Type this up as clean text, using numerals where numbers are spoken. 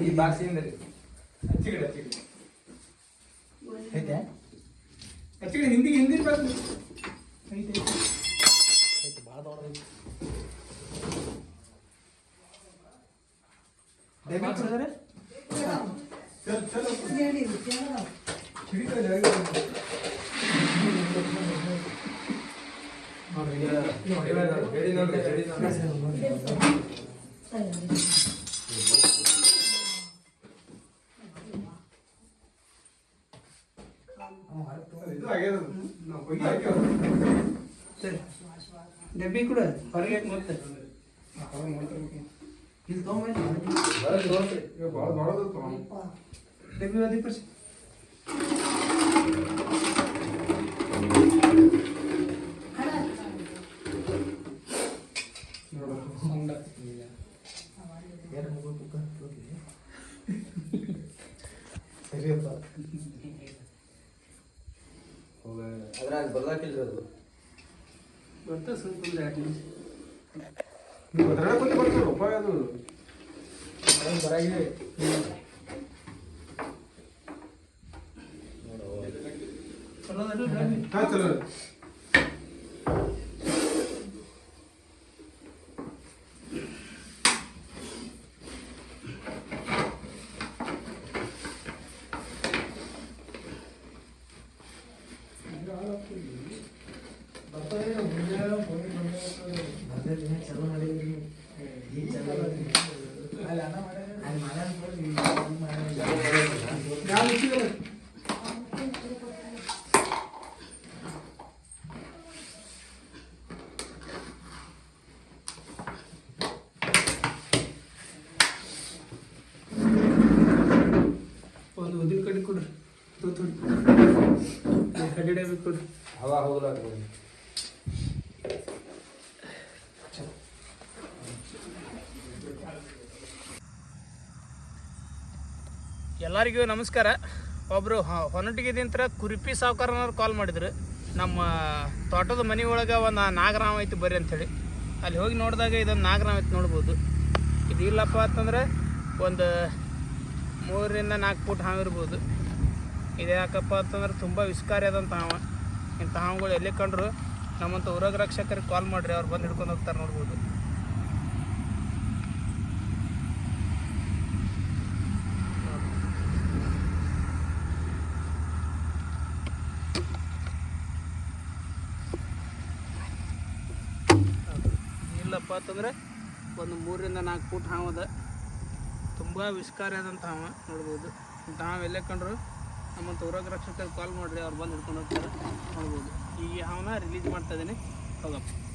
ಈ ಬಾಕ್ಸಿಂದ ಹಿಂದಿಗೆ ಹಿಂದಿ ಭಾಳ ದೊಡ್ಡದೈತಿ. ಡಬ್ಬಿ ಕೂಡ ಹೊರಗೆ ಮತ್ತೆ ಇಲ್ಲಿ ಡಬ್ಬಿ ಅದಿ ಪರ್ಸಿ ಸರಿಯಪ್ಪ ಅದ್ರಾಗ ಬರ್ದಾಕಿಲ್ರಿ ಅದು ಬರ್ತಾ ಸ್ವಲ್ಪ ಒಂದು 2 ನಿಮಿಷ ನೀವು ಅದ್ರಾಗ ಬಂದು ಬರ್ತಾರೆ ರೂಪಾಯಿ ಅದು ಬರಾಗಿದೆ. ಹಾಂ ಚಲೋ ಒಂದು ಉದ್ದಿನ ಕಡೆ ಕೊಡ್ರಿ ಕಡ್ಡಿ ಡಬ್ಬಿ ಕೊಡ್ರಿ ಹವಾ ಹೋಗಲ್ಲ. ಎಲ್ಲರಿಗೂ ನಮಸ್ಕಾರ. ಒಬ್ಬರು ಹೊನಟಿಗೆದಿಂತ್ರ ಕುರಿಪಿ ಸಾವುಕಾರನವ್ರು ಕಾಲ್ ಮಾಡಿದ್ರು. ನಮ್ಮ ತೋಟದ ಮನೆ ಒಳಗೆ ಒಂದು ನಾಗರಾಮ ಐತಿ ಬರ್ರಿ ಅಂಥೇಳಿ. ಅಲ್ಲಿ ಹೋಗಿ ನೋಡಿದಾಗ ಇದೊಂದು ನಾಗರಾಮ ಐತಿ ನೋಡ್ಬೋದು. ಇದು ಇಲ್ಲಪ್ಪ ಅಂತಂದ್ರೆ ಒಂದು 3 ರಿಂದ 4 ಫೂಟ್ ಹಾವು ಇರ್ಬೋದು. ಇದು ಯಾಕಪ್ಪ ಅಂತಂದ್ರೆ ತುಂಬ ವಿಸ್ಕಾರಿ ಆದಂಥ ಹಾವು. ಇಂಥ ಹಾವುಗಳು ಎಲ್ಲಿ ಕಂಡ್ರು ನಮ್ಮಂಥ ಉರಗ ರಕ್ಷಕರಿಗೆ ಕಾಲ್ ಮಾಡಿರಿ, ಅವ್ರು ಬಂದು ಹಿಡ್ಕೊಂಡು ಹೋಗ್ತಾರೆ ನೋಡ್ಬೋದು. ಇಲ್ಲಪ್ಪ ಅಂತಂದರೆ ಒಂದು 3 ರಿಂದ 4 ಫೂಟ್ ಹಾವು ಅದ. ತುಂಬ ವಿಸ್ಕಾರಿ ಆದಂಥ ಹಾವು ನೋಡ್ಬೋದು. ಇಂಥ ಹಾವು ಎಲ್ಲೇ ಕಂಡ್ರು ನಮ್ಮಂಥ ಉರಗ ರಕ್ಷಕರಿಗೆ ಕಾಲ್ ಮಾಡಿರಿ, ಅವ್ರು ಬಂದು ಹಿಡ್ಕೊಂಡು ಹೋಗ್ತಾರೆ ನೋಡ್ಬೋದು. ಈ ಹಾವನ್ನ ರಿಲೀಸ್ ಮಾಡ್ತಾ ಇದ್ದೀನಿ. ಹೋಗಪ್ಪ.